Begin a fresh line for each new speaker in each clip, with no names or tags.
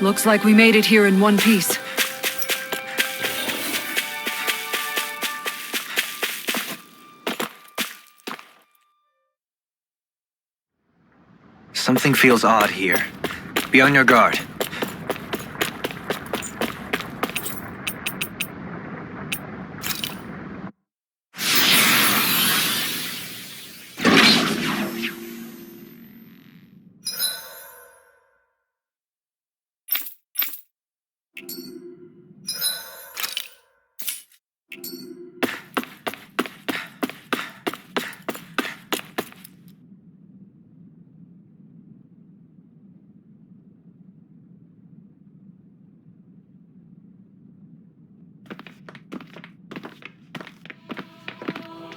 Looks like we made it here in one piece.
Something feels odd here. Be on your guard.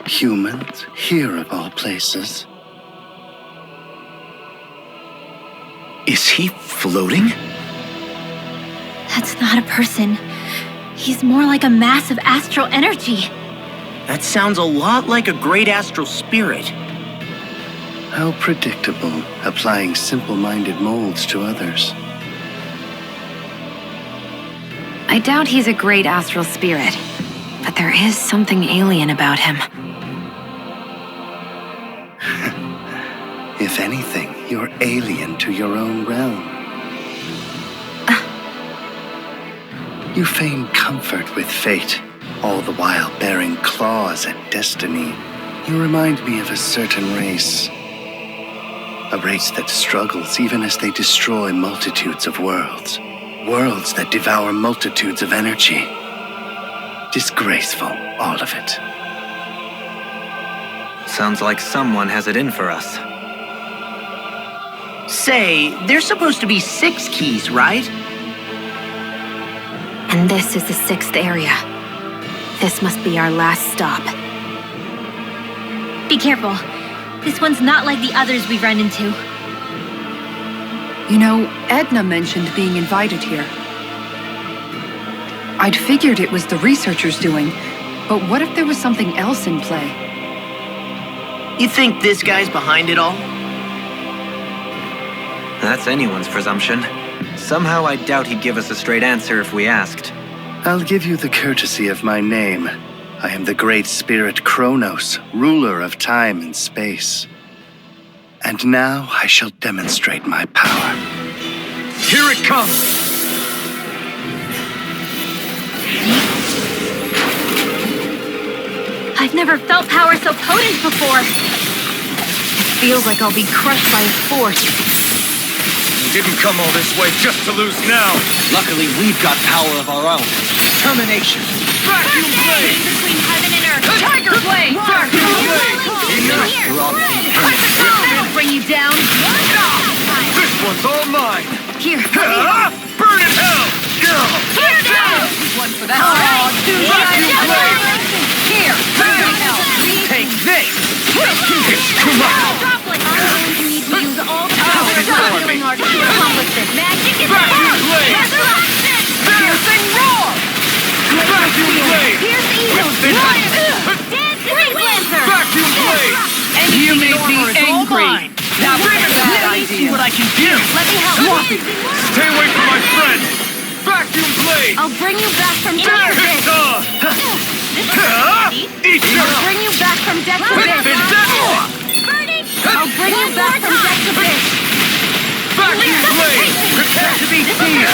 Humans, here of all places.
Is he floating?
That's not a person. He's more like a mass of astral energy.
That sounds a lot like a great astral spirit.
How predictable, applying simple-minded molds to others.
I doubt he's a great astral spirit, but there is something alien about him.
If anything, you're alien to your own realm. You feign comfort with fate, all the while bearing claws at destiny. You remind me of a certain race. A race that struggles even as they destroy multitudes of worlds. Worlds that devour multitudes of energy. Disgraceful, all of it.
Sounds like someone has it in for us.
Say, there's supposed to be 6 keys, right?
And this is the 6th area. This must be our last stop.
Be careful. This one's not like the others we've run into.
You know, Edna mentioned being invited here. I'd figured it was the researchers doing, but what if there was something else in play?
You think this guy's behind it all?
That's anyone's presumption. Somehow I doubt he'd give us a straight answer if we asked.
I'll give you the courtesy of my name. I am the great spirit Chronos, ruler of time and space. And now I shall demonstrate my power.
Here it comes!
I've never felt power so potent before.
It feels like I'll be crushed by its force.
Didn't come all this way just to lose now.
Luckily, we've got power of our own. Determination.
Vacuum blade!
Between heaven and earth.
Tiger blade!
Vacuum blade!
Enough. We're all
I'll bring you down.
This one's all mine!
Here,
Burn in hell!
one for that.
Vacuum blade!
Here,
Take this! It's too much!
I'm going to need to use all the power of
before
my healing
me.
art to accomplish this. Magic is
Vacuum blade!
resurrection!
Piercing roar! Vacuum blade!
Pierce evil! Dance Great Lancer!
Vacuum blade!
You make me angry.
Now bring it back! Let me see what I can do!
Let me help.
Stay away from my friend! Vacuum blade!
I'll bring you back from
Eat
death to
this! Eat
I'll
your
bring you back from death to this. I'll bring you back from death to this.
Vacuum blade! Prepare to be seen!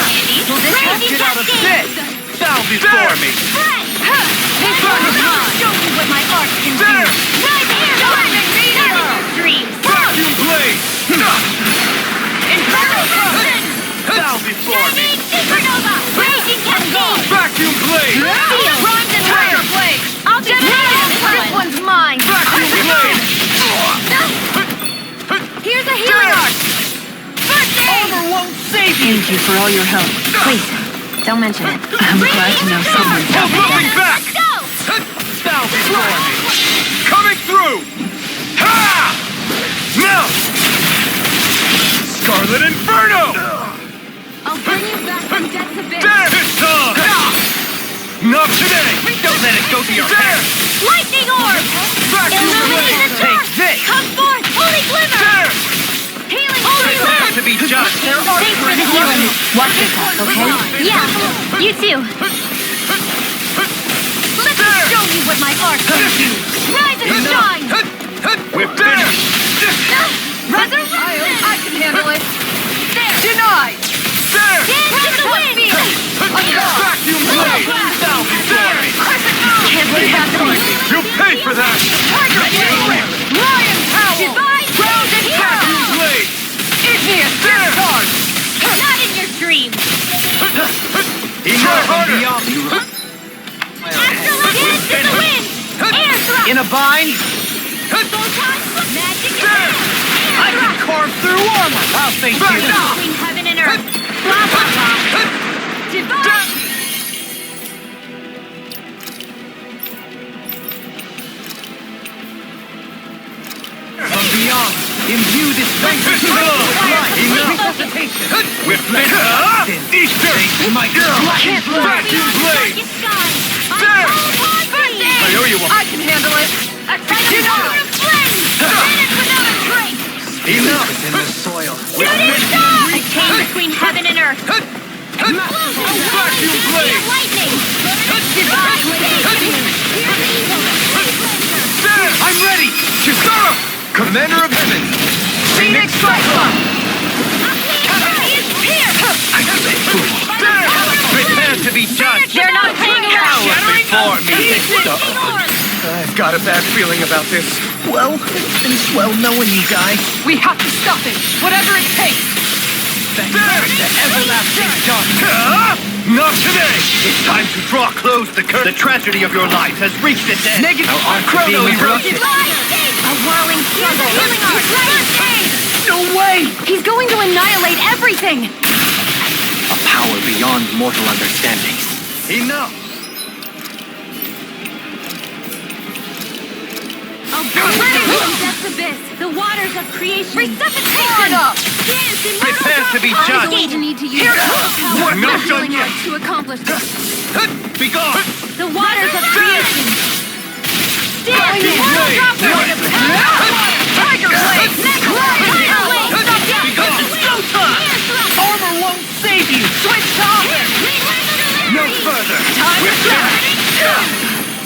So this won't get out of this.
Bow before me!
This one is mine. Show me what my art can do.
There!
Right here. Diamond meteor. Dreams.
Vacuum blade!
Infernal Frozen.
Bow before me!
Shining Supernova. Raging Cascade.
Vacuum blade!
Steel. Bronze and Tiger Blade. I'll get this one's mine.
Vacuum blade!
Here's a healing art.
Armor won't save you!
Thank you for all your help. Please, don't mention it.
I'm glad to know someone's
Hold nothing back!
Go.
Bow before me! Coming through! Ha! Now! Scarlet Inferno!
I'll bring you back from death to this.
There! It's on! Not today!
Don't let it go to your
There!
head!
Lightning orb.
Vacuum
Illuminate
blade!
the
Take
dark.
this!
Come forth, holy glimmer.
There!
Healing!
Prepare to be judged!
Thanks for the healing. Watch yourself, okay? Yeah, you too. Let me show you what my art can do. Rise and shine!
We're finished!
Resurrection!
I can handle it.
There!
Denied.
There!
Dance in the wind!
Vacuum blade! There!
Can't let it happen.
You pay for that!
Tiger blade. Lion power.
Divine ground and
Vacuum
hero!
blade!
Igneous discharge.
Not in your dreams!
Try harder!
Astral dance in the wind! Air thrust!
In a bind?
Photon magic is
There!
I can carve through armor! I'll face you.
between heaven and earth. Blah blah blah. Divine!
From beyond, imbue this vanquish with resuscitation.
We're finished! Easter!
My girl!
Vacuum blade! There! I owe you one.
I can handle it.
Denied! Without a trace!
Enough in the soil.
I came between heaven and earth.
Vacuum blade!
Lightning! Divine
There! I'm ready! Chisara! Commander of Heaven!
Phoenix Cyclone.
There!
Prepare to be judged.
You're not playing around!
Before me.
I've got a bad feeling about this.
Well, it's been swell knowing you guys.
We have to stop it, whatever it takes.
Thanks to everlasting darkness.
Not today!
It's time to draw close the curtain. The tragedy of your life has reached its end.
Negative.
Chrono
Being
erupted.
A whirling struggle! Healing art!
No way!
He's going to annihilate everything!
A power beyond mortal understanding.
Enough.
Death's abyss, the waters of creation. Resuscitation! Dance, immortal
Prepare to be
drop.
judged.
I need to use the power
We're
of
not
the
done
healing
yet.
art to accomplish this.
Be gone.
The waters of creation. Dance, immortal drop.
Tiger blade.
Be gone. It's go time. Armor won't save you.
Switch to offense.
No further.
Time to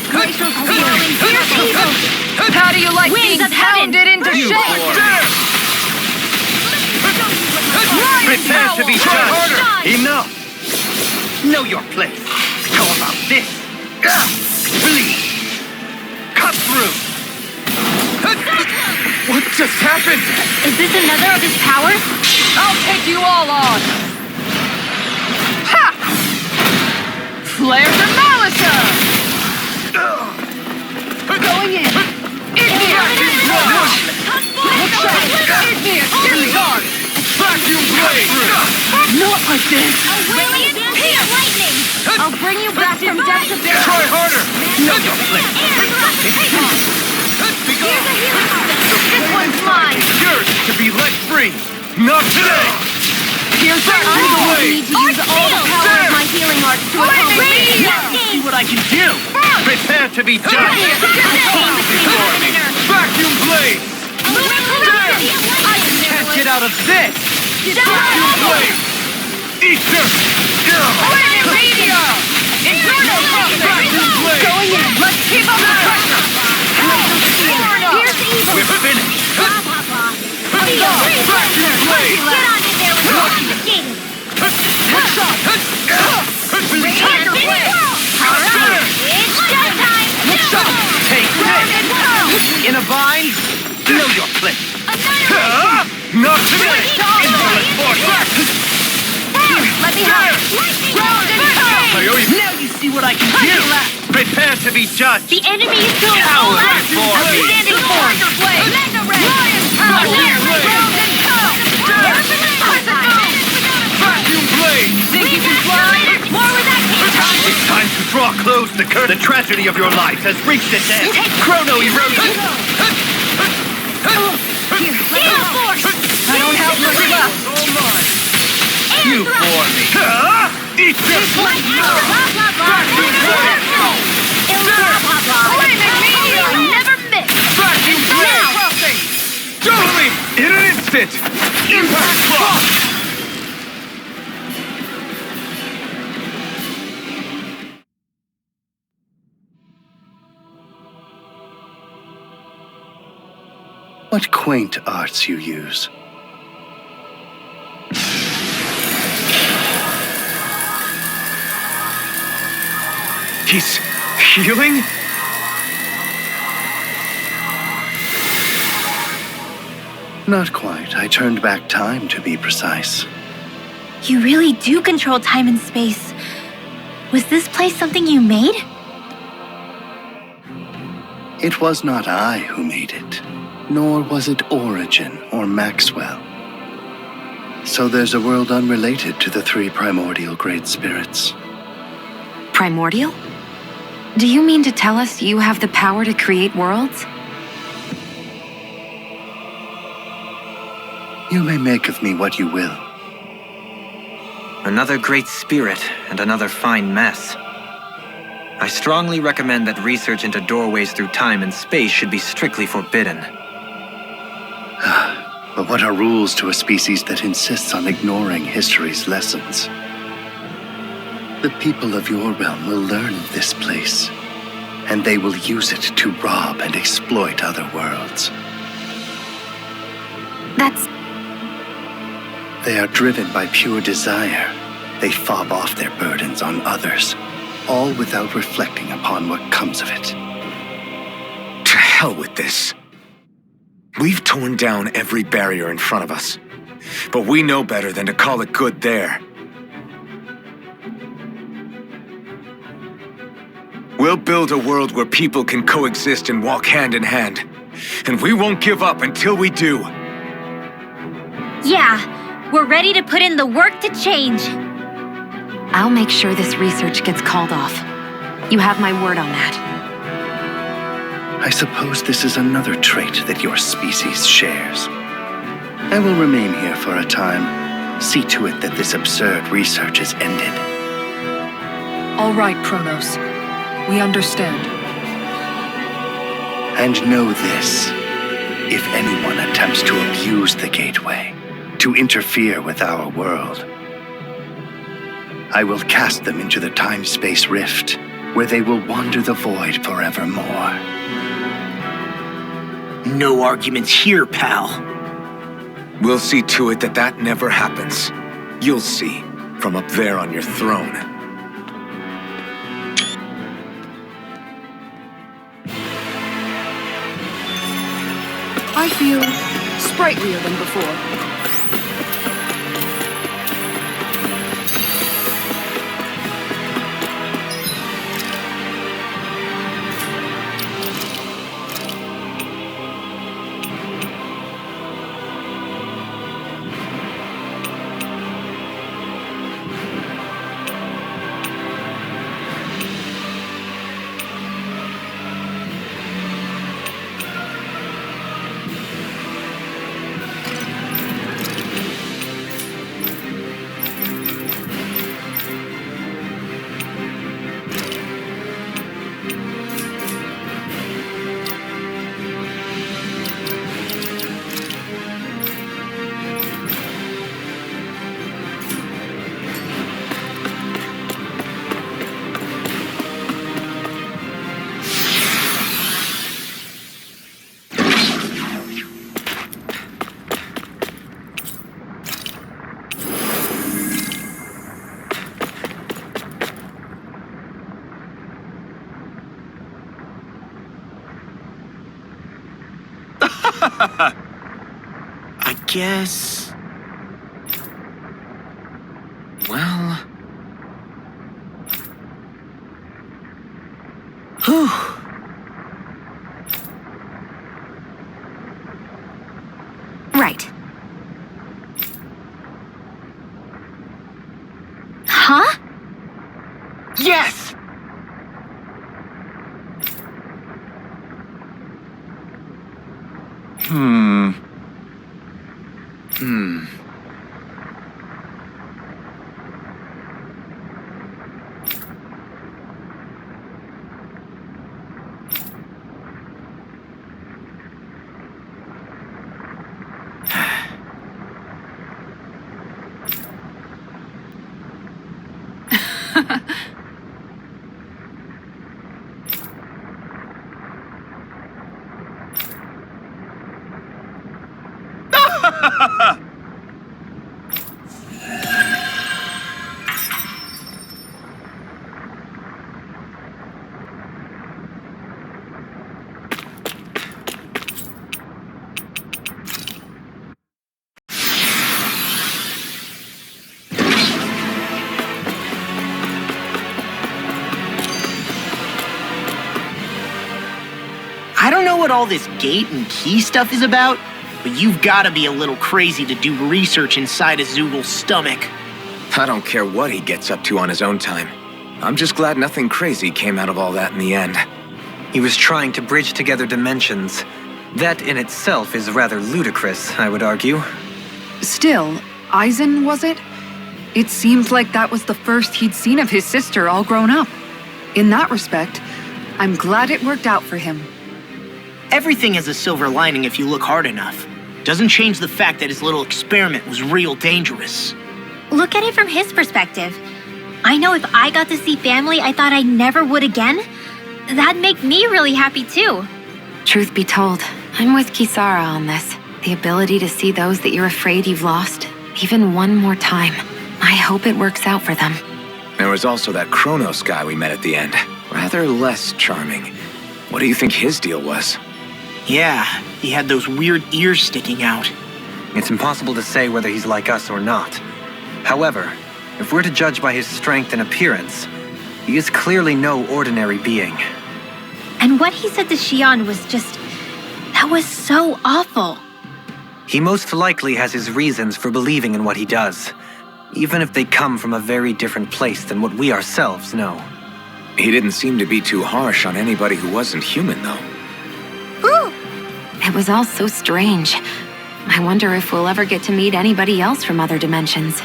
Glacial swirling, fierce evil.
How do you like
Winds
being
of heaven.
pounded into shape?
Prepare to be
Try harder.
judged. Enough. Know your place. How about this? Bleed. Cut through.
What just happened?
Is this another of his powers?
I'll take you all on. Ha! Flare the Malisa! Going in. Igneous discharge. Igneous discharge.
Vacuum blade!
Not like this.
Brilliant lightning! I'll bring you back from death's abyss.
Try harder!
Know your place.
Be gone!
This one's mine!
Yours to be let free! Not today!
Here's the
I
underway.
need to use all the power of my healing arts to accomplish
See what I can do. Prepare to be judged.
Vacuum blade!
Can't get out of this.
Vacuum blade! Easter!
Flaming meteor. Inferno crossing.
Vacuum blade!
Going in. Let's keep up the pressure.
Here's evil!
We're finished.
Blah, blah, blah.
Vacuum blade!
Get on in there with your skating!
Tiger blade.
Alright, it's showtime!
Take this. In a bind. Know your place.
Not today!
Invalid force.
Let me help!
Round and pound.
I owe you.
Now you see what I can do. Prepare to be judged.
The enemy is doing all
Coward
that!
boy.
Outstanding form!
Tiger blade.
Mega ray!
Lion power.
Vacuum blade!
Round and pound.
Vacuum blade!
Think you can fly?
More where that came from!
It's time to draw close the curtain. The tragedy of your life has reached its end. Chrono erosion.
Gale force!
I don't have much left.
All mine!
You bore me.
Easter! Vacuum blade!
Flaming meteor! Never miss!
Vacuum blade!
Crossing.
Totally!
In an instant! Impact block!
What quaint arts you use.
He's healing?
Not quite. I turned back time, to be precise.
You really do control time and space. Was this place something you made?
It was not I who made it, nor was it Origin or Maxwell. So there's a world unrelated to the three primordial great spirits.
Primordial? Do you mean to tell us you have the power to create worlds?
You may make of me what you will.
Another great spirit and another fine mess. I strongly recommend that research into doorways through time and space should be strictly forbidden.
But what are rules to a species that insists on ignoring history's lessons? The people of your realm will learn of this place, and they will use it to rob and exploit other worlds. They are driven by pure desire. They fob off their burdens on others, all without reflecting upon what comes of it.
To hell with this. We've torn down every barrier in front of us, but we know better than to call it good there. We'll build a world where people can coexist and walk hand in hand, and we won't give up until we do.
Yeah, we're ready to put in the work to change.
I'll make sure this research gets called off. You have my word on that.
I suppose this is another trait that your species shares. I will remain here for a time. See to it that this absurd research is ended.
All right, Chronos. We understand.
And know this. If anyone attempts to abuse the gateway, to interfere with our world, I will cast them into the time-space rift, where they will wander the void forevermore.
No arguments here, pal. We'll see to it that that never happens. You'll see, from up there on your throne.
I feel sprightlier than before.
I guess... Well... Whew.
Right.
Huh?
Yes!
I don't know what all this gate and key stuff is about, but you've gotta be a little crazy to do research inside a Zoogel's stomach.
I don't care what he gets up to on his own time. I'm just glad nothing crazy came out of all that in the end.
He was trying to bridge together dimensions. That in itself is rather ludicrous, I would argue.
Still, Eisen, was it? It seems like that was the first he'd seen of his sister all grown up. In that respect, I'm glad it worked out for him.
Everything has a silver lining if you look hard enough. Doesn't change the fact that his little experiment was real dangerous.
Look at it from his perspective. I know if I got to see family I thought I never would again, that'd make me really happy too.
Truth be told, I'm with Kisara on this. The ability to see those that you're afraid you've lost, even one more time. I hope it works out for them.
There was also that Chrono guy we met at the end. Rather less charming. What do you think his deal was?
Yeah, he had those weird ears sticking out.
It's impossible to say whether he's like us or not. However, if we're to judge by his strength and appearance, he is clearly no ordinary being.
And what he said to Xion was just... that was so awful.
He most likely has his reasons for believing in what he does, even if they come from a very different place than what we ourselves know.
He didn't seem to be too harsh on anybody who wasn't human, though.
Ooh!
It was all so strange. I wonder if we'll ever get to meet anybody else from other dimensions.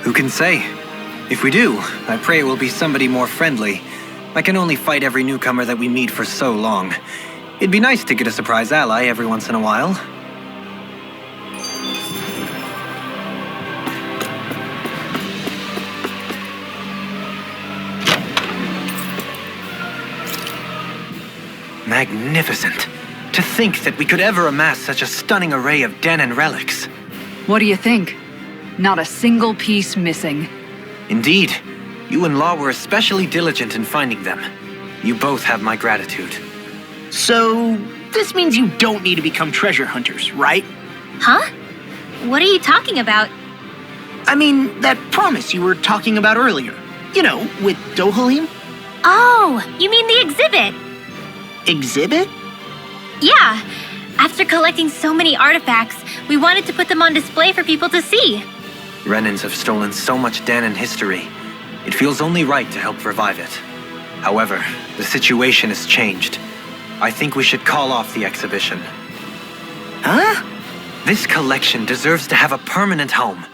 Who can say? If we do, I pray it will be somebody more friendly. I can only fight every newcomer that we meet for so long. It'd be nice to get a surprise ally every once in a while. Magnificent. To think that we could ever amass such a stunning array of Danan relics.
What do you think? Not a single piece missing.
Indeed. You and Law were especially diligent in finding them. You both have my gratitude.
So, this means you don't need to become treasure hunters, right?
Huh? What are you talking about?
I mean, that promise you were talking about earlier. You know, with Dohalim?
Oh, you mean the exhibit?
Exhibit?
Yeah. After collecting so many artifacts, we wanted to put them on display for people to see.
Renans have stolen so much Danan history. It feels only right to help revive it. However, the situation has changed. I think we should call off the exhibition.
Huh?
This collection deserves to have a permanent home.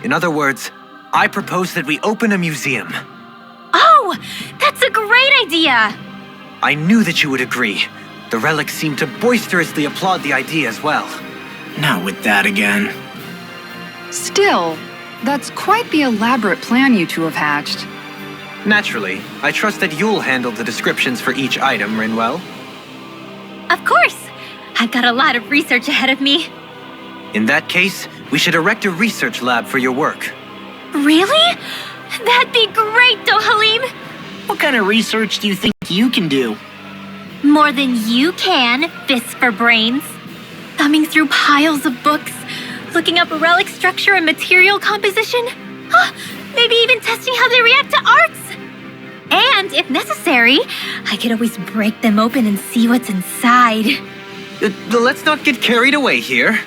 In other words, I propose that we open a museum.
Oh, that's a great idea!
I knew that you would agree. The relics seem to boisterously applaud the idea as well.
Not with that again.
Still, that's quite the elaborate plan you two have hatched.
Naturally, I trust that you'll handle the descriptions for each item, Rinwell.
Of course! I've got a lot of research ahead of me.
In that case, we should erect a research lab for your work.
Really? That'd be great, Dohalim!
What kind of research do you think you can do?
More than you can, Vesper brains. Thumbing through piles of books, looking up relic structure and material composition. Maybe even testing how they react to arts. And, if necessary, I could always break them open and see what's inside.
Let's not get carried away here.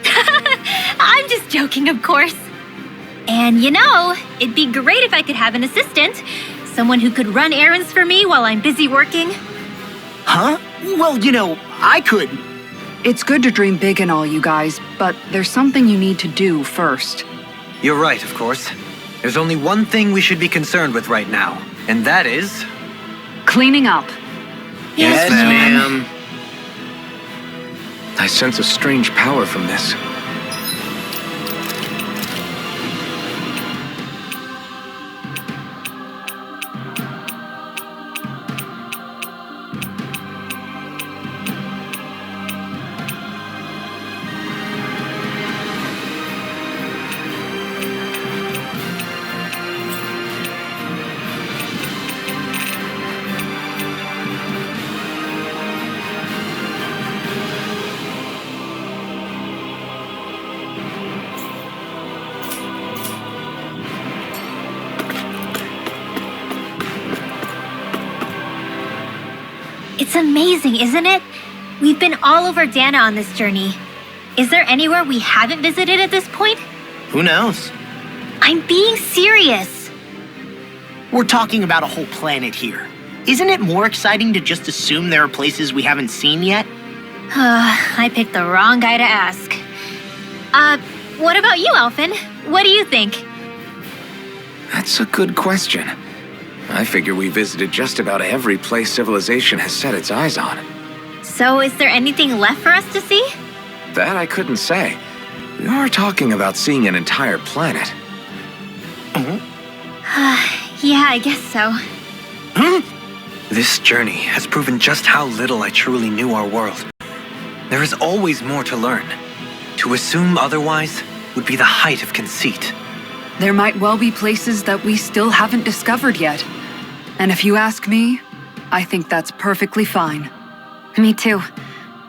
I'm just joking, of course. And you know, it'd be great if I could have an assistant. Someone who could run errands for me while I'm busy working.
Huh? Well, you know, I could.
It's good to dream big and all, you guys, but there's something you need to do first.
You're right, of course. There's only one thing we should be concerned with right now, and that is...
Cleaning up.
Yes, ma'am.
I sense a strange power from this.
It's amazing, isn't it? We've been all over Dana on this journey. Is there anywhere we haven't visited at this point?
Who knows?
I'm being serious.
We're talking about a whole planet here. Isn't it more exciting to just assume there are places we haven't seen yet?
I picked the wrong guy to ask. What about you, Alphen? What do you think?
That's a good question. I figure we visited just about every place civilization has set its eyes on.
So is there anything left for us to see?
That I couldn't say. We are talking about seeing an entire planet.
Yeah, I guess so.
This journey has proven just how little I truly knew our world. There is always more to learn. To assume otherwise would be the height of conceit.
There might well be places that we still haven't discovered yet. And if you ask me, I think that's perfectly fine.
Me too.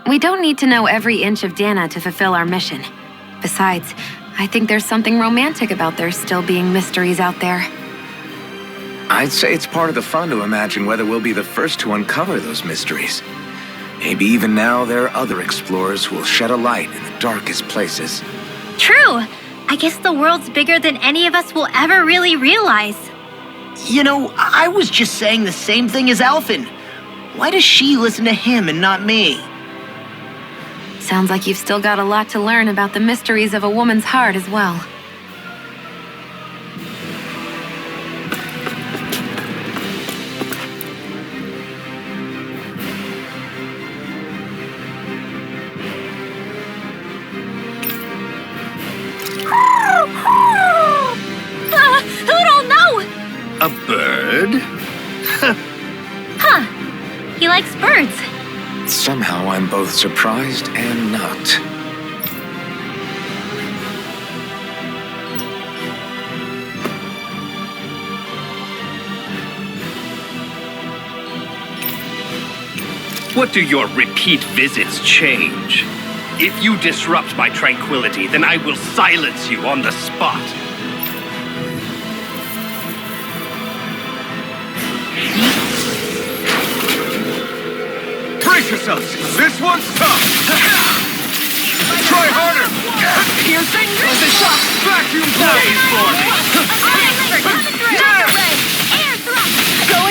We don't need to know every inch of Dana to fulfill our mission. Besides, I think there's something romantic about there still being mysteries out there.
I'd say it's part of the fun to imagine whether we'll be the first to uncover those mysteries. Maybe even now there are other explorers who will shed a light in the darkest places.
True. I guess the world's bigger than any of us will ever really realize.
You know, I was just saying the same thing as Alphen. Why does she listen to him and not me?
Sounds like you've still got a lot to learn about the mysteries of a woman's heart as well.
Who'd know?
A bird?
Huh. He likes birds.
Somehow I'm both surprised and not.
What do your repeat visits change? If you disrupt my tranquility, then I will silence you on the spot.
Brace yourselves! This one's tough! Try harder! Piercing as a shot! Vacuum blade!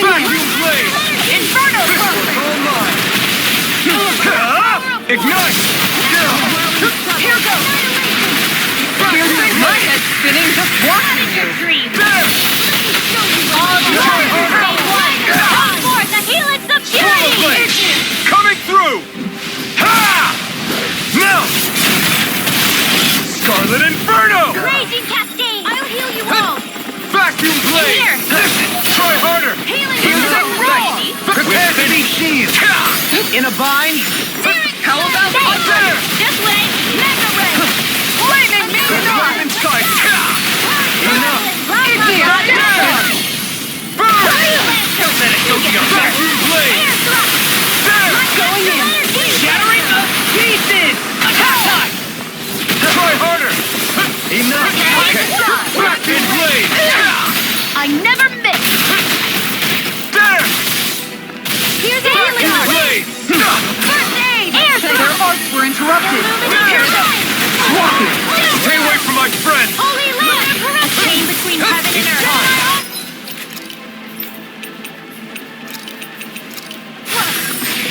Vacuum blade!
Inferno!
All mine! Ignite!
Here goes! My head's spinning just watching you!
There!
Come forth, the helix of
Swallow blade!
purity!
Coming through! Ha! Now! Scarlet Inferno!
Raging cascade! I'll heal you all!
Vacuum blade!
Here!
Try harder!
Healing
Healing Prepare to be sheathed!
In a bind?
How about
There! This way! Mega ray!
Flaming meteor!
Diamond sight! Enough!
Don't let it go to your back.
Vacuum blade! There!
Going in!
Shattering the pieces! Attack time!
Try harder! Enough! Okay! Vacuum blade!
I never miss!
There!
Here's a healing
Vacuum
heart!
blade!
First aid! Air
Their arts were interrupted.
Stay away from my friend!
Holy land! Chain between heaven and earth!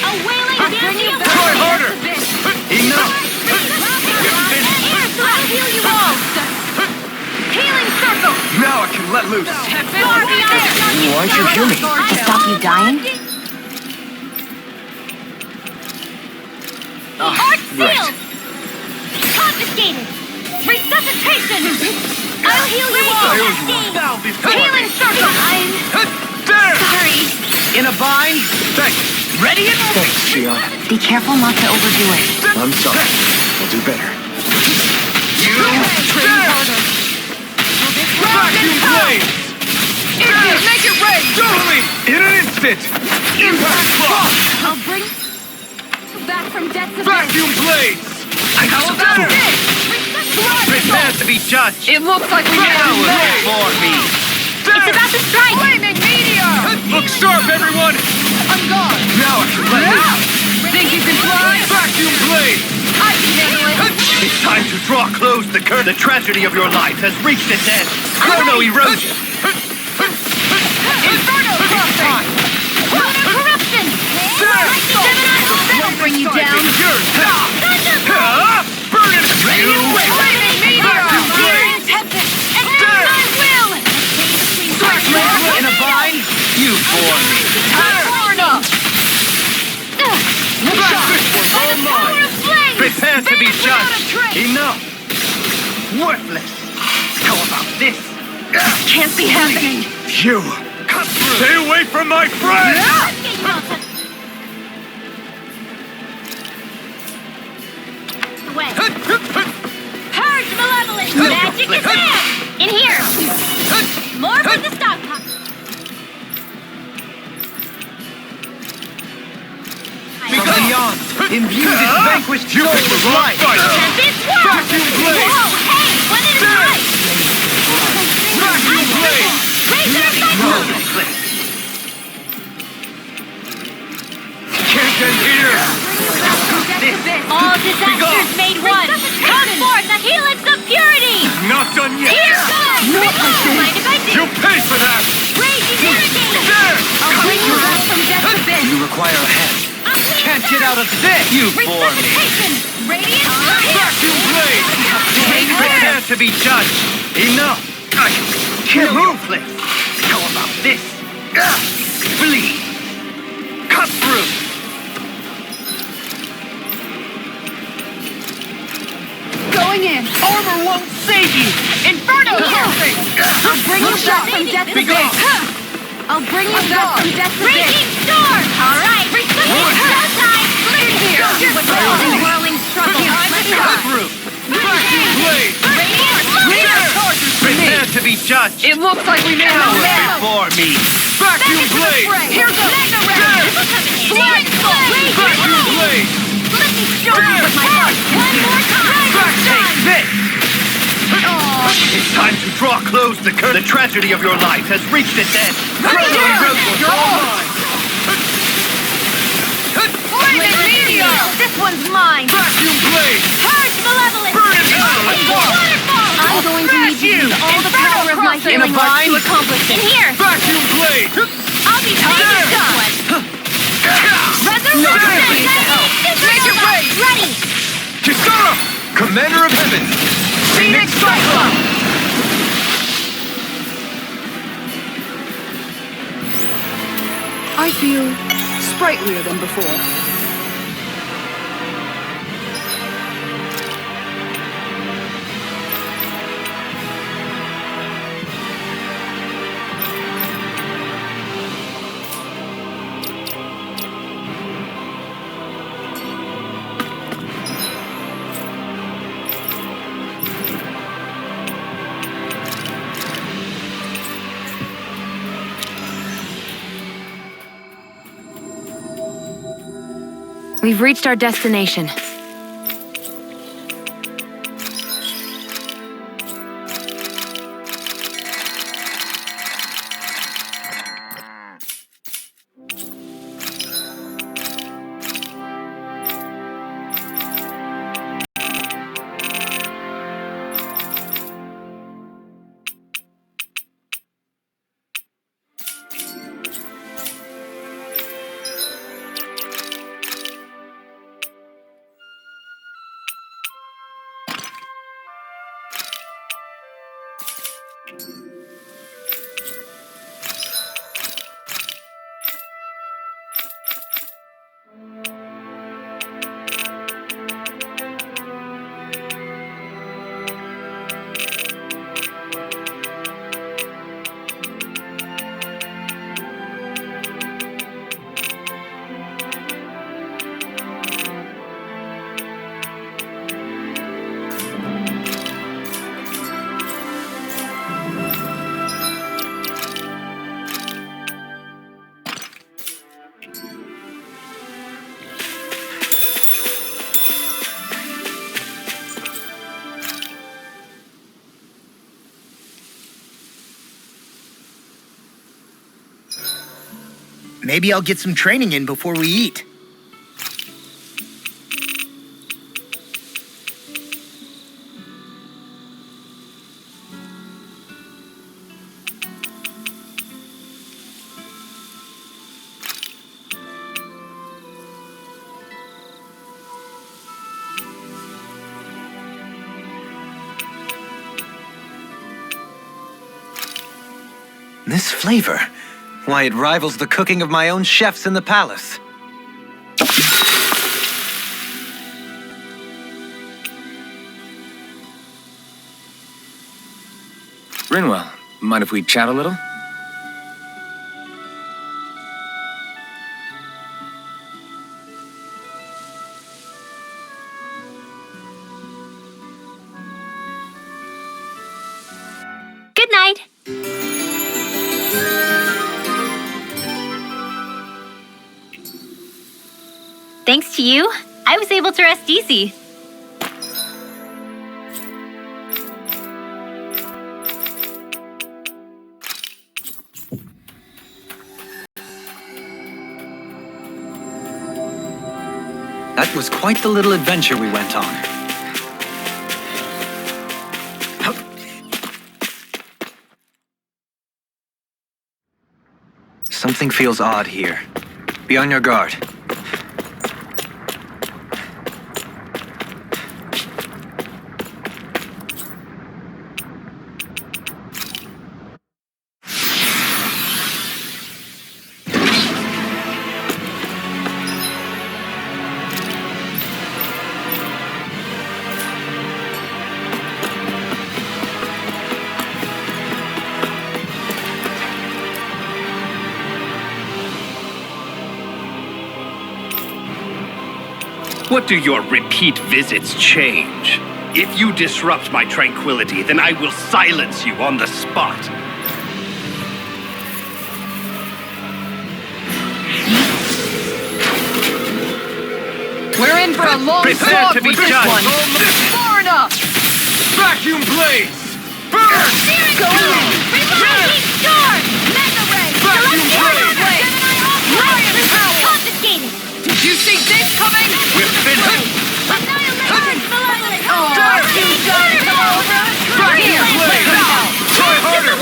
A wailing dancing of
Try harder! Enough!
I'll heal you all! Healing circle!
Now I can let loose!
Far beyond!
Why'd you heal me?
To stop you dying?
Heart sealed! Confiscated! Resuscitation! I'll heal you all!
Bow before
Healing
me!
circle!
There!
Sorry!
In a bind?
Thanks!
Ready and
Thanks, Gianna.
Be careful not to overdo it.
I'm sorry. I'll do better.
Vacuum blade!
Make it rain!
Totally! In an instant! Impact block!
I'll bring you back from death's abyss!
Vacuum blades!
How about this?
Prepare to be judged.
It looks like we
Now
made
look
a
for me.
It's about to strike!
Flaming meteor!
Look sharp, everyone!
I'm gone.
Now I can let loose.
Think you can fly?
Vacuum blade!
I can handle it.
It's time to draw close the curtain. The tragedy of your life has reached its end. Chrono erosion!
Inferno crossing.
Chrono corruption!
That'll bring you down.
Burn it! You!
Flaming meteor.
In a bind? You bore me.
Chrono.
All mine! Prepare to be judged! Enough! Worthless! How about this?
Can't be happening.
You! Stay away from my friend!
Purge malevolence! Magic attack! In here! More from the stockpile!
From beyond, imbue this vanquished soul with life!
Tempest Swarm!
Vacuum blade!
Whoa, hey! One at a time!
Vacuum blade!
Razor cycle!
Can't end here!
All disasters made one! Come forth, the helix of purity!
Not done yet!
Here goes! Mind if I do?
You'll pay for that!
Raging hurricane!
There!
I'll bring you out from death to this!
You require a hand.
Can't get out of this! You bore me!
Resuscitation! Radiant fire!
Vacuum blade! Prepare to be judged! Enough! I can't move! How about this? Bleed! Cut through!
Going in.
Armor won't save you!
Inferno crossing. I'll bring you back from death to
Be
this.
gone!
I'll bring you back from death to this.
Raging storm! Alright! Showtime!
Clear here.
Whirling struggle!
Cut through! Vacuum blade! Prepare to be judged!
It looks like we made a
Cower
mess.
before me! Vacuum blade!
Here goes.
Vacuum blade!
Let me show you with my heart! One more time!
Take this! It's time to draw close the curtain. The tragedy of your life has reached its end. Chrono erosion!
Flaming meteor.
This one's mine!
Vacuum blade!
Purge malevolence!
Burn it out!
Waterfall!
I'm going to need you to use all the power of my
In a
healing word
bind?
to accomplish
In
it.
here!
Vacuum blade!
I'll be taking this one! Resurrection! Make it ready!
Kisara! Commander of Heaven! Phoenix Cyclone!
I feel sprightlier than before.
We've reached our destination.
Maybe I'll get some training in before we eat.
This flavor, why, it rivals the cooking of my own chefs in the palace.
Rinwell, mind if we chat a little?
Good night. Thanks to you, I was able to rest easy.
That was quite the little adventure we went on. Something feels odd here. Be on your guard.
What do your repeat visits change? If you disrupt my tranquility, then I will silence you on the spot.
We're in for a long
Prepare
slog
to be
with this
judged.
one. Far enough!
Vacuum blades! Burn!
Go in! Reloading! Storm! Mega Ray!
Vacuum blades!
Riot power! Confiscated!
Did you see this coming?
We're finished!
Oh, you guys come over!
Vacuum blades! Try harder!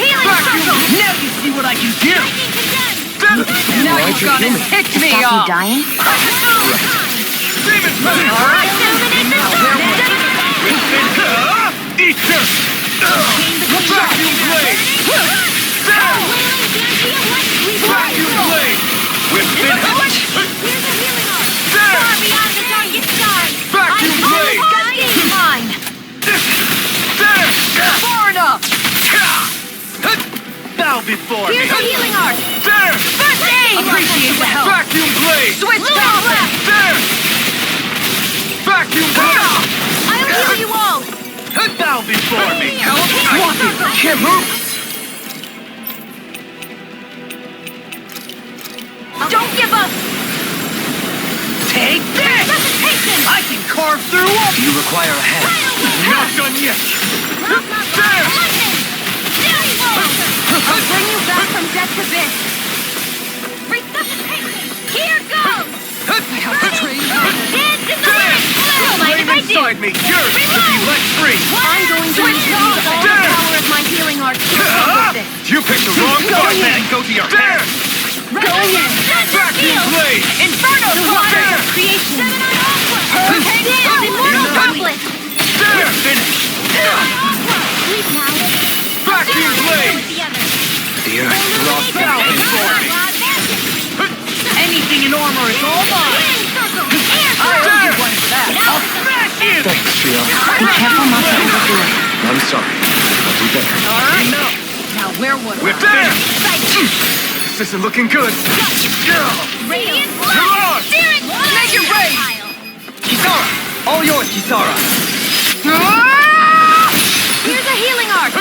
Now you see what I can do! Now you've got to pick me
You
off!
dying?
Demon blades!
Alright!
Eater! Vacuum blades! Vacuum blades! We're finished! Vacuum blades!
Mine! Far enough!
Bow before
Here's
me!
a healing art!
There!
First aid!
Appreciate the help!
Vacuum blades!
Switch back left!
There! Vacuum blades!
I'll heal you all!
Bow before me!
Can't move!
Don't give up!
Take this! I can carve through all...
Do you require a hand?
Not done yet!
I'll bring you back from death to this! Resuscitation! Here goes! Dance in the wind! Don't mind if I do!
Inside me, yours to be let free!
I'm going to use all the power of my healing art to accomplish this!
You picked the wrong part, man! Go to your hand!
Going in!
Vacuum blade!
Inferno! The waters of creation! Perfect! Immortal goblet!
There! Finish!
Sleep now!
Vacuum blade!
The earth drops
Bow before me!
Anything in armor is all mine! I owe you one for that!
I'll smash you!
Thanks, Trio.
Be careful not to overdo it.
I'm sorry. I'll do better.
Alright!
Enough!
Now where was
We're
I?
finished! This isn't looking good!
Radiant
Come on!
Make it rain!
Kisara! All yours, Kisara!
Here's a healing art!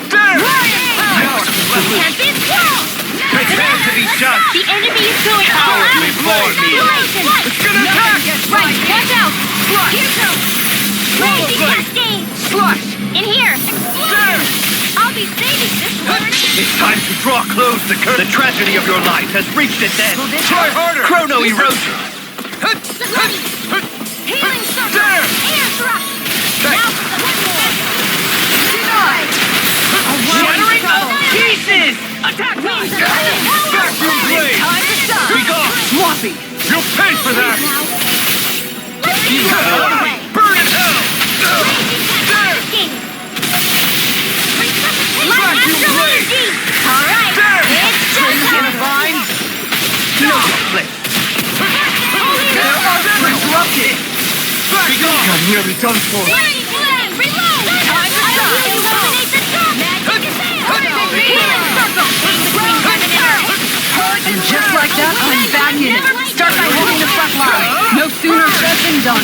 There!
Can't be swallowed!
Prepare to be judged!
The enemy is going all
Power
out!
before me! It's gonna attack!
Right, watch out!
Slash!
Here goes! Crazy
Blade!
cascade!
Slash!
In here!
There!
I'll be saving this for
It's time to draw close the curtain. The tragedy of your life has reached its end. Try harder! Chrono erosion!
Healing circle! Air thrust! Now for the one more! Denied!
Shattering to pieces! Attack time! Vacuum blade!
Time to stop!
Be gone!
Swampy!
You'll pay for that! Burn in hell! Vacuum blade!
Alright! It's showtime!
Vine! No flip! Disrupted! Be gone! I'm nearly done for.
Reload! Time to stop! Eliminate the top! Healing circle!
And just like that, I'm back in it. Start by holding the front line. No sooner said than done.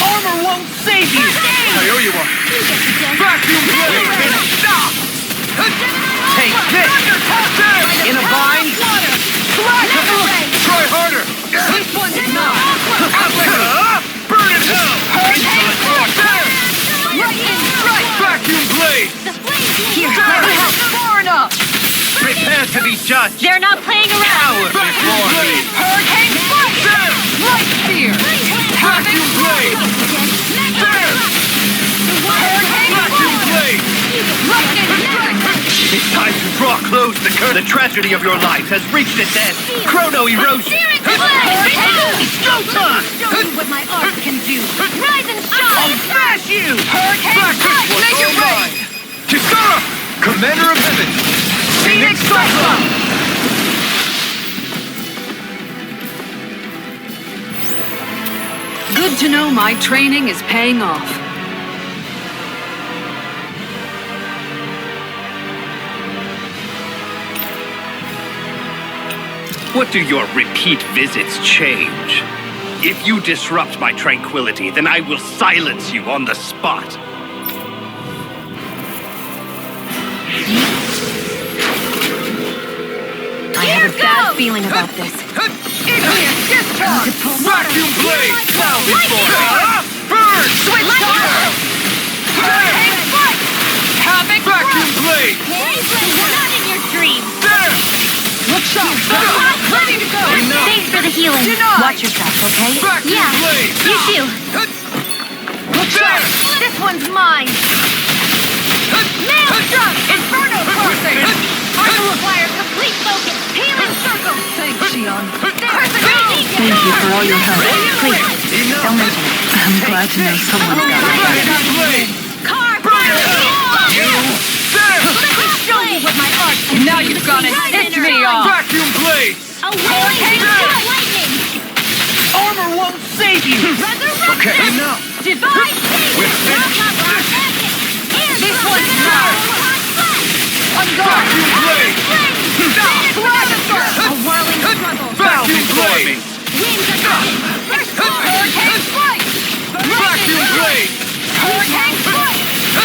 Armor won't save you! I owe you one. Vacuum blade! Stop! Take this! In a vine! Try harder!
This one's not!
Burn in hell! Vacuum blade!
Here,
Far enough.
Prepare to be judged!
They're not playing around.
Vacuum blade!
Hurricane Flight. Light Spear.
Vacuum blade! Vacuum blade! It's time to draw close the curtain. The tragedy of your life has reached its end. Chrono erosion! It's go time!
Show you what my art can do! Rise and shine!
Smash you!
Hurricane Flight!
Make it rain! Kisara! Commander of Heaven! Phoenix Cyclone!
Good to know my training is paying off.
What do your repeat visits change? If you disrupt my tranquility, then I will silence you on the spot.
I have a bad feeling about this.
Vacuum blade! Now before! Burn!
Switch fire. Hurricane Flight. Havoc
Vacuum blade!
Not in your dreams.
There!
Look sharp. Ready to go.
Thanks for the healing.
Watch yourself, okay?
Vacuum
Yeah.
blade!
You too.
Look there!
This one's mine.
Maelstrom. Inferno Crossing.
Armor requires complete focus. Healing circle.
Thanks, Shion.
Thank
you for all your help.
Please, don't mention it.
I'm glad to know someone got it.
Vacuum blade!
Car
Burn! You! There!
Show me what my art can
Now you've got to hit me off.
Vacuum blade!
A whirling lightning.
Armor won't save you! Okay, enough!
Divine
We're finished!
This one's mine. I'm gone.
Vacuum blade!
A whirling struggle.
Vacuum blade!
Winds are coming.
Hurricane Flight.
Vacuum blade!
Hurricane Flight.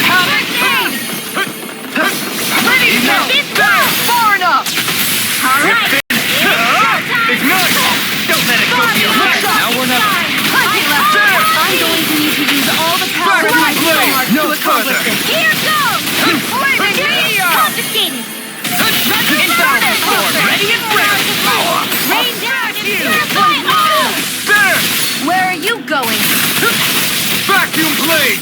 Havoc Speed. Ready to go. Far enough.
All right.
Ignite! Don't let it go to your head! Now we're not...
I'm going to need to use all the power of my
Vacuum blade!
sword
No
to accomplish
further!
this. Here goes!
Flaming meteor.
Confiscated.
Inferno sword ready and ready!
Rain down and
you.
purify all!
There!
Where are you going?
Vacuum blade!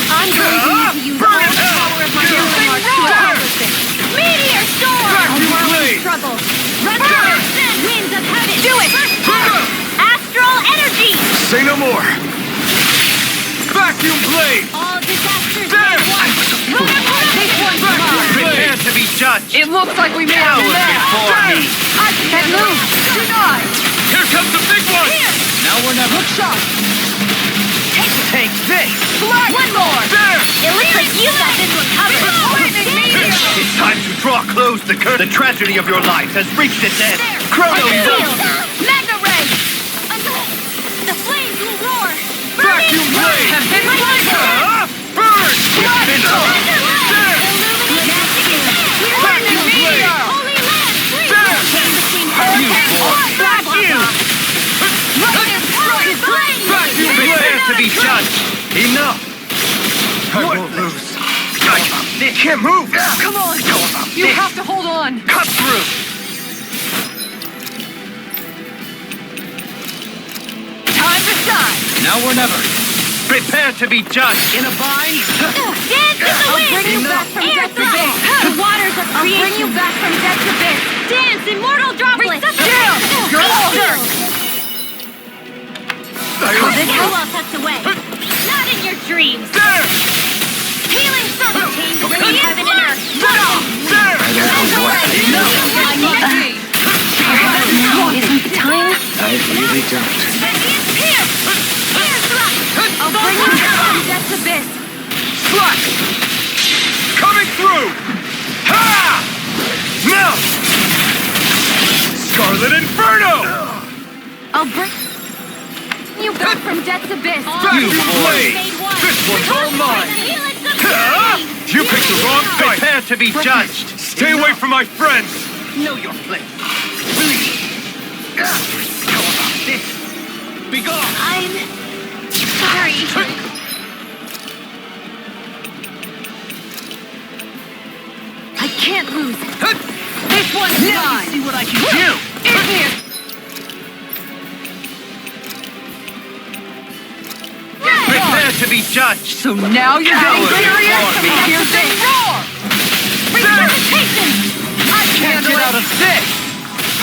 I'm going to need to use all the power of my healing art to accomplish this. Meteor storm!
Vacuum blade!
Struggle. Resurrection! Winds of heaven! Do it!
Burn!
Astral energy!
Say no more.
Vacuum blade!
All disasters
There!
at once.
This one's
Vacuum
mine.
blade! Prepare to be judged!
It looks like we made a
Cowards
mess.
before me!
I can't move. Denied.
Here comes the big one! Now we're not...
Look sharp.
Take this!
One more.
There!
It looks like you got this one covered.
Flaming meteor.
It's time to draw close the curtain. The tragedy of your life has reached its end. Chrono erosion!
Mega ray! The flames will roar!
Vacuum blade! Burn! There! Vacuum blade!
Holy land!
There!
Back you!
Vacuum blade! Prepare to be judged! Enough! I won't lose. This can't move!
Come on!
How about
You
this?
have to hold on!
Cut through!
Time to shine!
Now or never. Prepare to be judged. In a bind?
Dance in the wind!
bring you back from
Air
death to
thrust!
base.
The waters of creation!
Bring you back from death to base!
Dance, immortal droplets!
Down! You're all hurt!
How well tucked away? Not in your dreams!
There!
Healing circle! Chains between heaven and earth!
There!
I need
Now isn't the time?
I really don't.
Here! Air thrust!
I'll bring you back from death to base!
Slack! Coming through! Ha! Now! Scarlet Inferno!
I'll bring you back from death to base!
You blade! This one's all mine! You picked the wrong fight! Prepare to be judged! Stay away from my friends! Know your place! Please! How about this? Be gone!
I'm sorry.
I can't lose! This one's mine!
See what I can do!
In here!
Prepare to be judged!
So now you're getting
Coward.
serious?
On me.
Here's the roar!
Resuscitation!
I
Can't get out of this!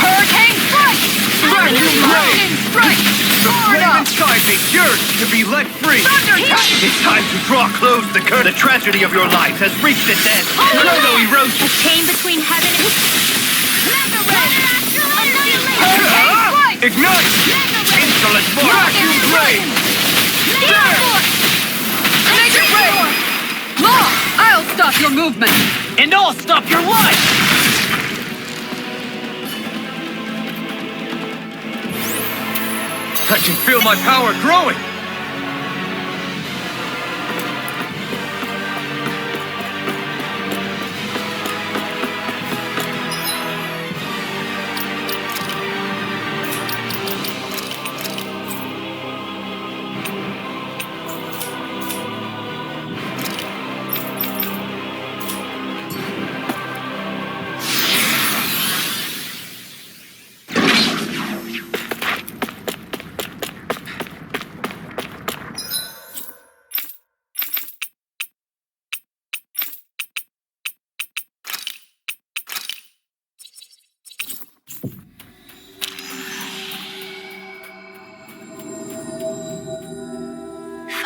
Hurricane strike! Lightning strike!
The flame inside me yearns to be let free! It's time to draw close the curtain. The tragedy of your life has reached its end. Chrono erosion!
A chain between heaven and...
Ignite! Insolent force! Vacuum blade!
Major break! Law, I'll stop your movement!
And I'll stop your life! I can feel my power growing!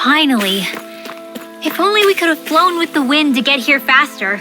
Finally. If only we could have flown with the wind to get here faster.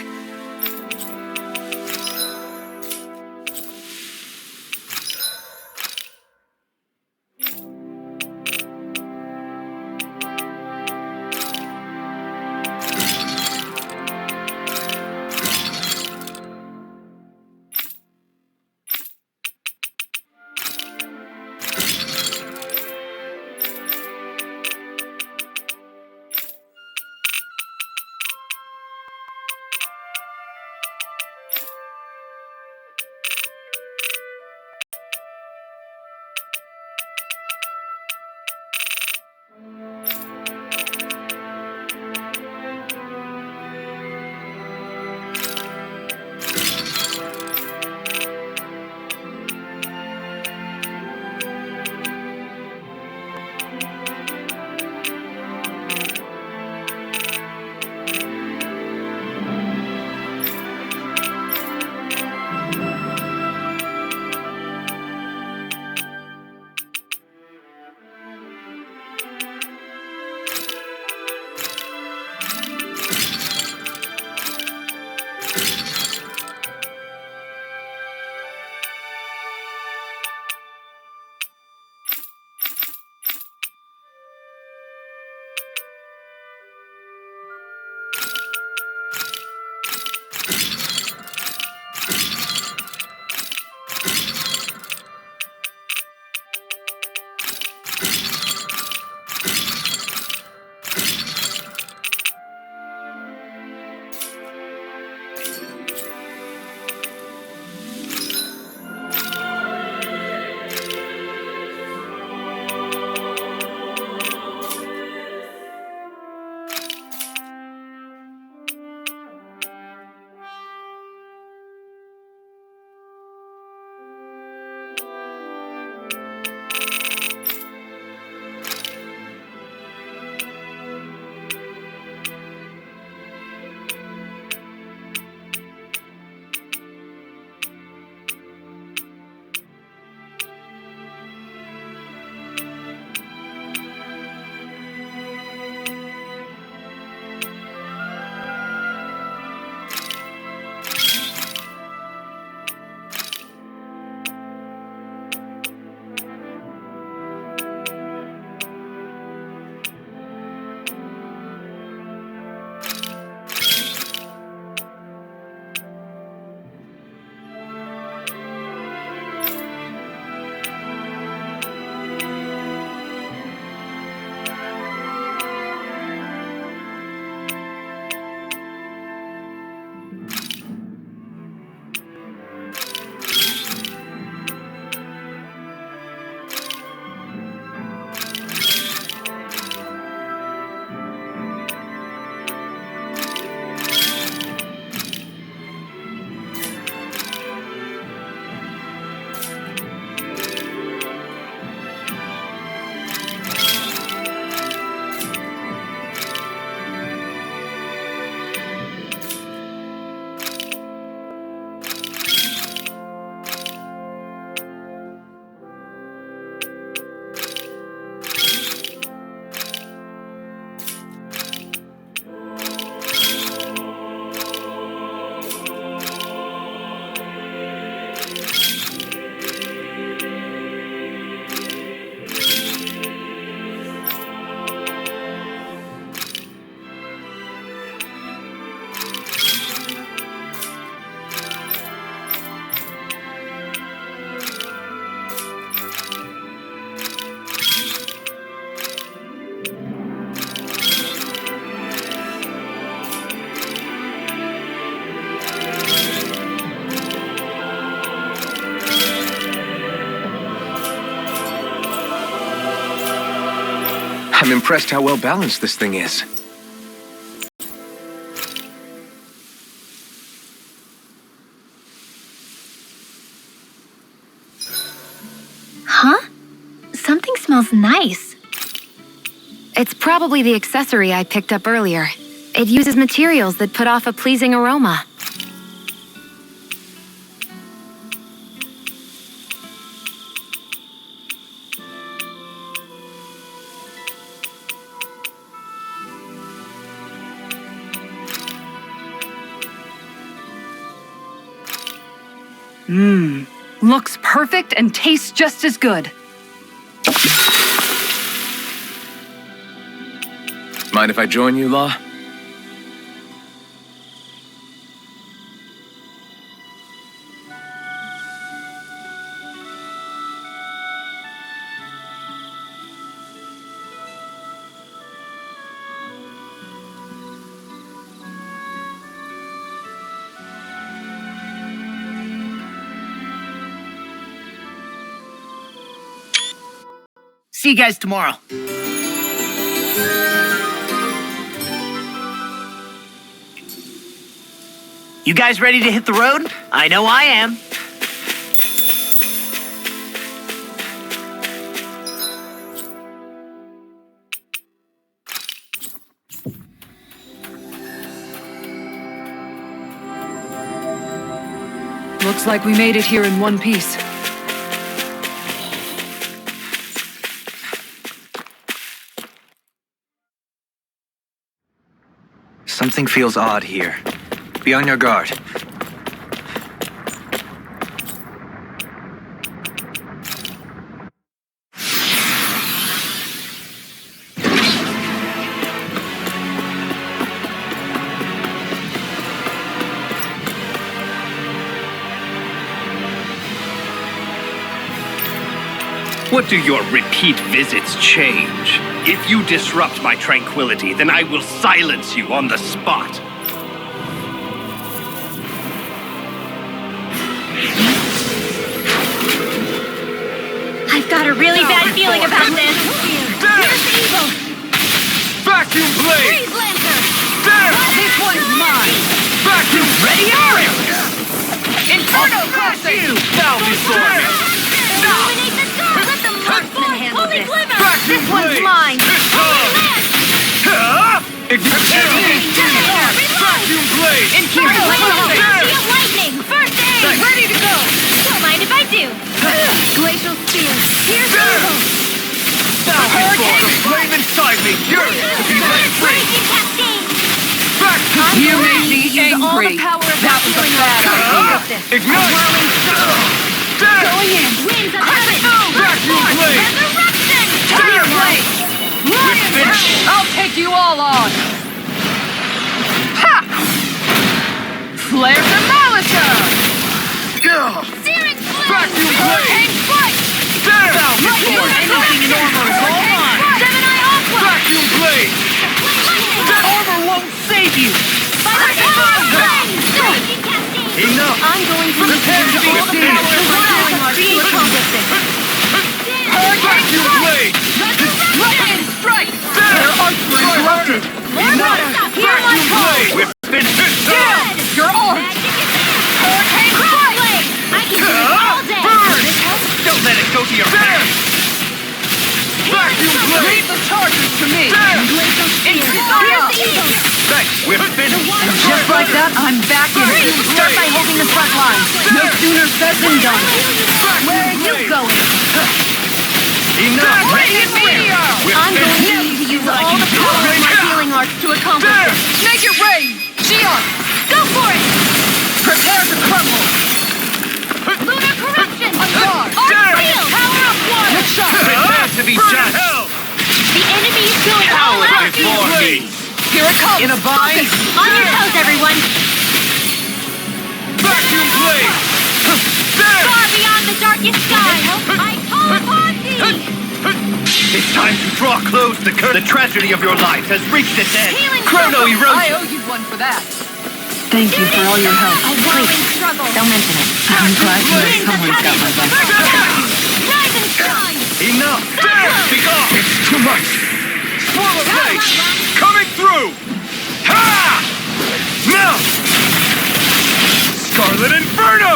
I'm impressed how well balanced this thing is.
Huh? Something smells nice.
It's probably the accessory I picked up earlier. It uses materials that put off a pleasing aroma.
Looks perfect and tastes just as good.
Mind if I join you, Law?
See you guys tomorrow. You guys ready to hit the road? I know I am.
Looks like we made it here in one piece.
Something feels odd here. Be on your guard.
What do your repeat visits change? If you disrupt my tranquility, then I will silence you on the spot.
I've got a really bad feeling about this.
Here's
evil!
Vacuum blade!
Freeze lantern!
This one's mine!
Vacuum
Ready or
Inferno crossing!
Now before me!
Illuminate the dark! Let the marksman handle this!
Vacuum
This one's
blade!
mine!
Vacuum blade!
In here! Lightning! First aid!
Ready to go!
Don't mind if I do.
Glacial spear! Here's evil!
Now before the flame inside me yearns to be let free!
Raging cascade!
Vacuum
You made me angry. That was a bad idea.
Ignite!
Going in! Winds of heaven!
Vacuum blade!
Resurrection!
Fire blade!
I'll take you all on. Ha! Flares of Malisa!
Searing flame!
Vacuum blade!
Hurricane strike!
Down before me!
anything in armor is all mine.
Gemini Aqua!
Vacuum blade!
That armor won't save you.
By the power of flames! Raging cascade!
Enough!
I'm going to
Prepare to be
all the
finished.
power of my healing arts to accomplish this.
Vacuum blade!
Lightning strike!
Their arts were interrupted! Enough!
Hear my
Vacuum
call!
blade! We've been hit!
Your arm!
Hurricane strike! I can do it all day!
Burn!
This helps.
Don't let it go to your head! Vacuum blade!
Leave the charges to me!
Glacial spear! Here's the evil!
Thanks! We've been
And just like that, I'm back in it.
Start by holding the front line.
No sooner said than done.
Where are you going?
Enough!
Radiant meteor!
I'm going to need to use all the power of my healing arts to accomplish this.
Make it rain! Shion!
Go for it!
Prepare to crumble!
Lunar corruption!
On guard!
Arc field! Power of water!
Good shot!
Prepare to be judged!
The enemy is going all
Coward
out.
before me!
Here it comes!
In a bind.
On your toes, everyone.
Vacuum blade!
Far beyond the darkest sky. I call upon thee.
It's time to draw close the curtain. The tragedy of your life has reached its end.
Healing
Chrono
I
erosion!
owe you one for that. Thank you for all your help.
A whirling struggle!
Don't mention it.
I'm glad to know
Winds of
someone's got my
heaven!
back.
Rise and shine!
Enough! Be gone! It's too much! Swirl of fate! Coming through! Ha! Now! Scarlet Inferno!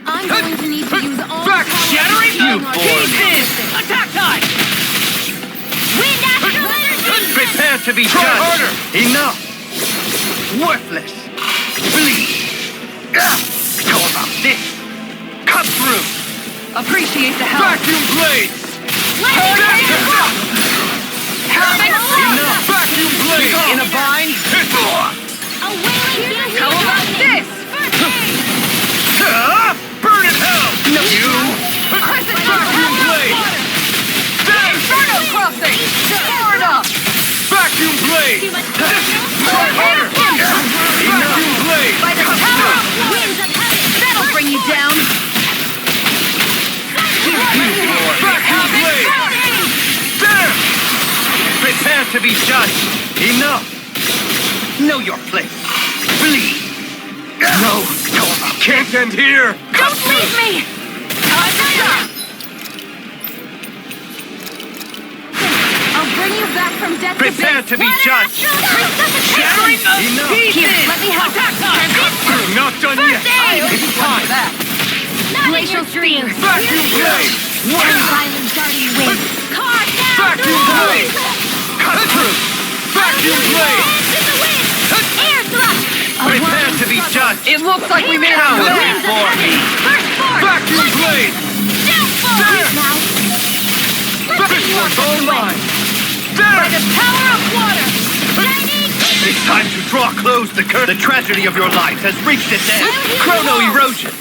I'm going to need to use all the
Back
power
shattering
of my
you,
armor.
pieces!
Attack time! Wind astral energy!
Prepare to be
Try
judged!
harder! Enough! Worthless! Bleed! How about this? Cut through!
Appreciate the help.
Vacuum blades!
Enough!
Vacuum blades!
In a bind?
A wailing gas
How about this?
Burn in hell!
No, you!
Vacuum blade!
Inferno crossing! Forward up!
Vacuum blade! Try harder! Vacuum blade!
By the power of
winds of heaven!
that'll bring you down!
Vacuum blade! There! Prepare to be judged!
Enough! Know your place! Bleed! No!
Can't end here!
Don't leave me!
I'll bring you back from death
Prepare to be judged!
Shattering
Enough!
Here, let me help.
You're not done yet!
It's time.
Glacial stream!
Vacuum blade!
Silent guardian wind! Car down!
Vacuum blade! Cut through! Vacuum blade!
Air thrust!
Prepare to be judged!
It looks like we made our
Looking
way.
for me!
First force!
Vacuum blade!
There! Now!
This one's all mine!
By
There!
the power of water!
It's time to draw close the curtain. The tragedy of your life has reached its end. Chrono erosion.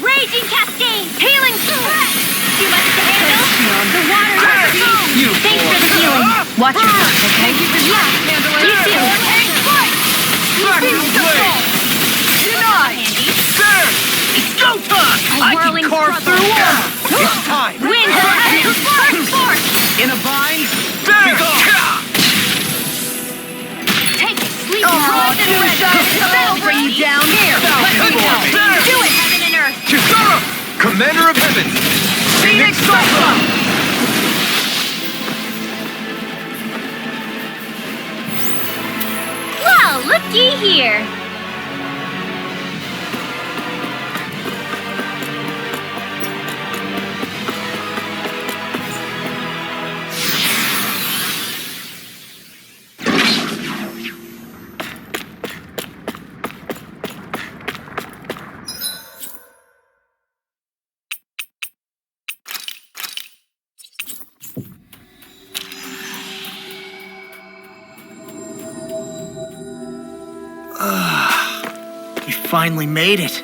Raging cascade! Healing spread! Too much to handle? The water has moved!
You
Thanks for the healing. Watch your back, okay?
Handle
You too!
Vacuum blade!
Denied!
There!
It's go time!
A
I
whirling
can carve
struggle.
through armor. It's time.
Wind of heaven! First force!
In a bind.
There!
Take it! Sleep
Oh,
now!
two shots! That'll bring you down. Here, let me help.
There!
Do it, heaven and earth!
Kisara! Commander of Heaven!
Phoenix Vesper!
Well, looky here!
We finally made it.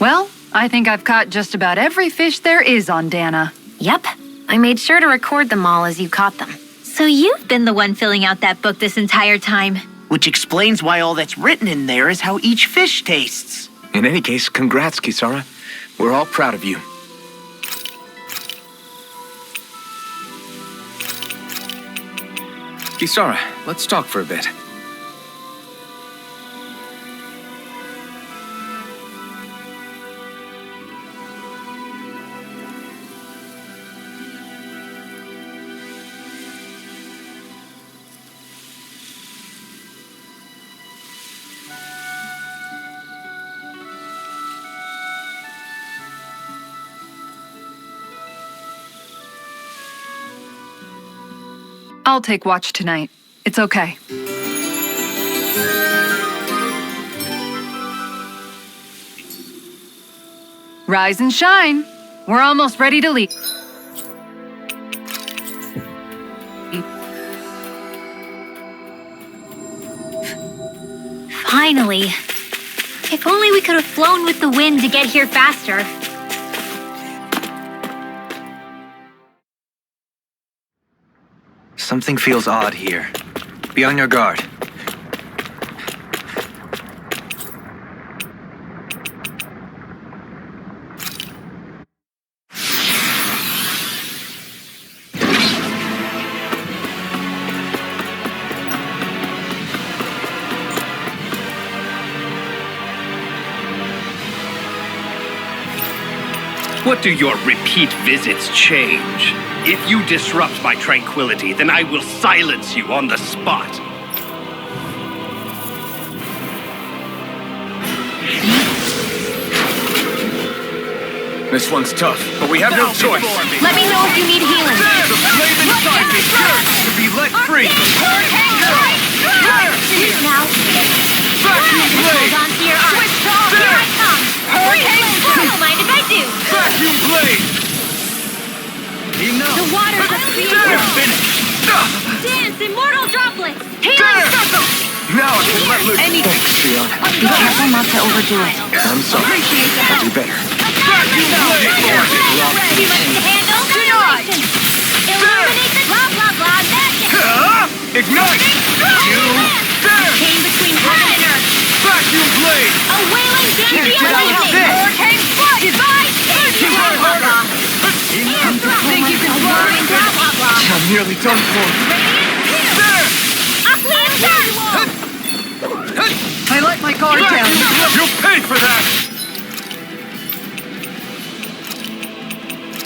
Well, I think I've caught just about every fish there is on Dana.
Yep. I made sure to record them all as you caught them.
So you've been the one filling out that book this entire time.
Which explains why all that's written in there is how each fish tastes.
In any case, congrats, Kisara. We're all proud of you. Kisara, let's talk for a bit.
I'll take watch tonight. It's okay. Rise and shine. We're almost ready to leave.
Finally. If only we could have flown with the wind to get here faster.
Something feels odd here. Be on your guard.
What do your repeat visits change? If you disrupt my tranquility, then I will silence you on the spot.
This one's tough, but we have no choice.
Let me know if you need healing.
The flame inside me yearns to be let free.
Now.
Vacuum blade!
Hold on to your arm. Here I come. Don't mind if I do.
Vacuum blade!
The water's up to you.
We're finished!
Dance, immortal droplets. Healing
There!
circle.
Now I can let loose. Thanks, Shion.
Be careful not to overdo it.
I'm sorry. I'll do better.
Vacuum blade!
Too much to handle. Annihilation. Illuminate the blah blah blah magic.
Ignite! You! There!
Chain between heaven and earth.
Vacuum blade!
A wailing
Can't
dancing
get out of
lightning.
this.
Hurricane foot. Goodbye. Blah blah blah.
Think you can
Roaring blah blah blah.
I'm nearly done for.
There!
Uplift charge.
I let my guard down.
You pay for that!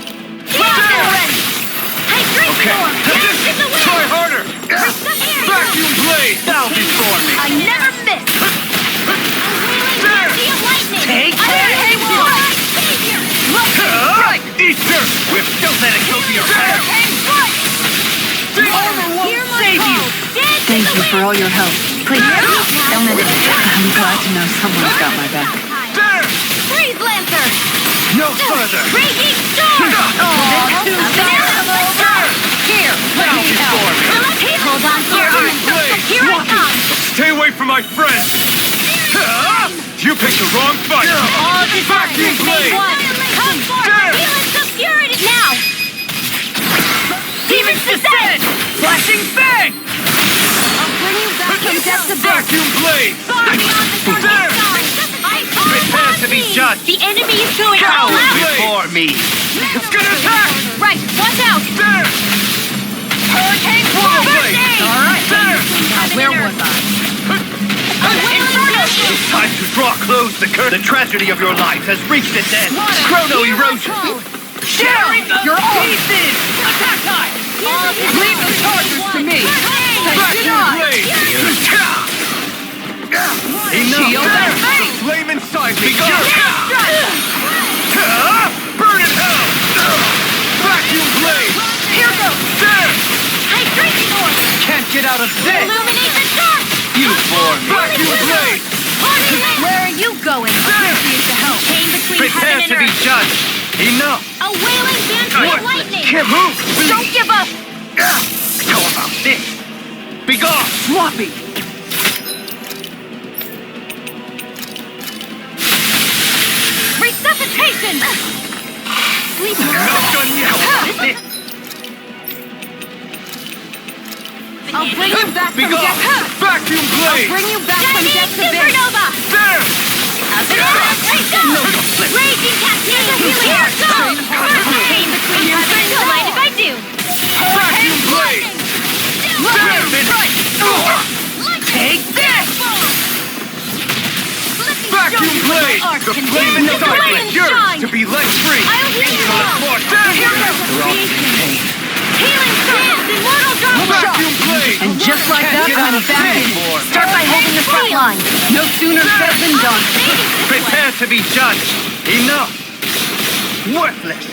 Already. Hydrate
Okay.
storm. Dance in the wind.
Try harder!
Vacuum
Vacuum blade! Bow before me!
I never miss. A wailing dancing lightning.
Take
I
that.
hate you. Savior.
Easter! We're still let it go to your head!
Armor won't save you.
Thank you for all your help.
Please, don't mention it.
I'm glad to know someone's got my back.
There!
Freeze Lancer.
No further!
Raging storm.
Here! Bow before me!
Hold on to your arm. Here I come.
Stay away from my friends! You picked the wrong fight!
All
Vacuum
designers
blade!
made one. Come forth.
There.
Feel its obscurity now.
Demons descend! Flashing fang!
I'll bring you back from depths of death.
Vacuum blade!
Far beyond the dark
There.
sky.
Prepare to be judged!
The enemy is going
Cow
all out.
before me! It's gonna attack!
Right, watch out.
There!
Hurricane
blade!
Alright.
There!
Where was I?
It's time to draw close the curtain. The tragedy of your life has reached its end. Chrono erosion!
Sharing your pieces!
Attack time!
Leave the chargers to me!
Vacuum blade! Enough!
Shield
There.
and fang.
The flame inside me! Burn in hell! Vacuum blade!
Here goes!
There!
Hydration orb.
Can't get out of this!
Illuminate the dark.
You for me! Vacuum blade!
Party land. Where are you going?
Appreciate
the help. Chain between
Prepare
heaven
to
and
be
earth.
judged! Enough!
A wailing dancing
What?
lightning.
Can't move!
Don't give up.
How about this? Be gone!
Sloppy!
Resuscitation. Sleep.
Not done yet!
I'll bring you back
Be
from
gone!
death.
Vacuum blade!
Bring you back from depths of death. Supernova.
There!
Raging cascade. Here goes. Chain between heaven. Don't mind if I do.
Vacuum blade! There!
Take this.
Vacuum blade! The flame inside me yearns to be let free!
I'll heal you all.
There!
Healing dance, immortal drop.
Vacuum blade!
And just like that, I'm back in.
Start by holding the front line.
No sooner said than done.
Prepare to be judged! Enough! Worthless!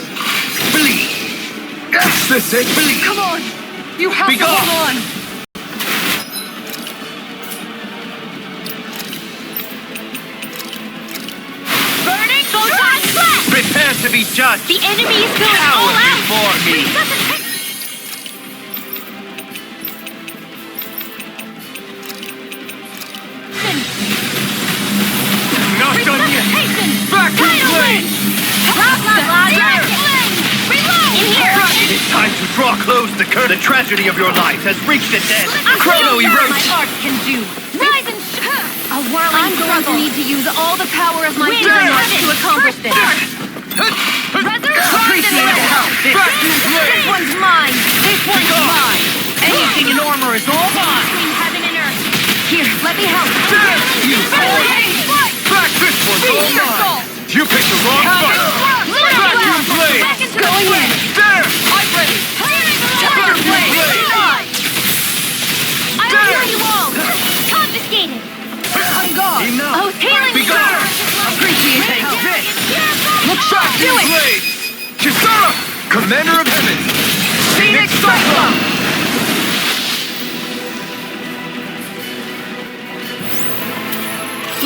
Bleed! Is this it? Bleed!
Come on! You have
Be
to
gone.
hold on!
Burning photon blast.
Prepare to be judged!
The enemy is going all
Cower
out.
before me! Not done yet! Vacuum blade!
Blah blah blah. Reload. In here.
It's time to draw close the curtain. The tragedy of your life has reached its end. Chrono erosion!
My art can do. Rise and a whirling I'm going to need to use all the power of my dreams to accomplish this.
Appreciate the help. Vacuum
This
blade!
one's mine. This one's
gone.
mine.
Anything in armor is all mine!
Between heaven and earth. Here, let me help.
You
Back
Back this one's all mine! You picked the wrong fight! Vacuum blade!
Going in.
There!
I'm ready. Fire blade. I will heal you all.
Confiscated!
I'm gone.
Enough!
Oh, healing
Be gone!
Appreciate the help.
Look back! Do it! Blade! Kisara! Commander of Heaven!
Phoenix Cyclone.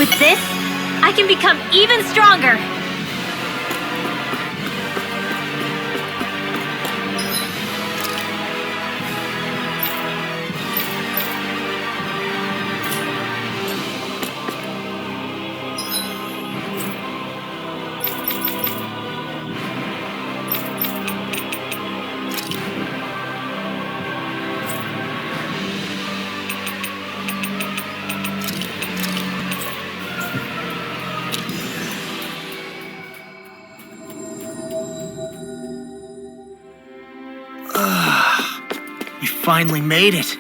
With this, I can become even stronger.
We finally made it.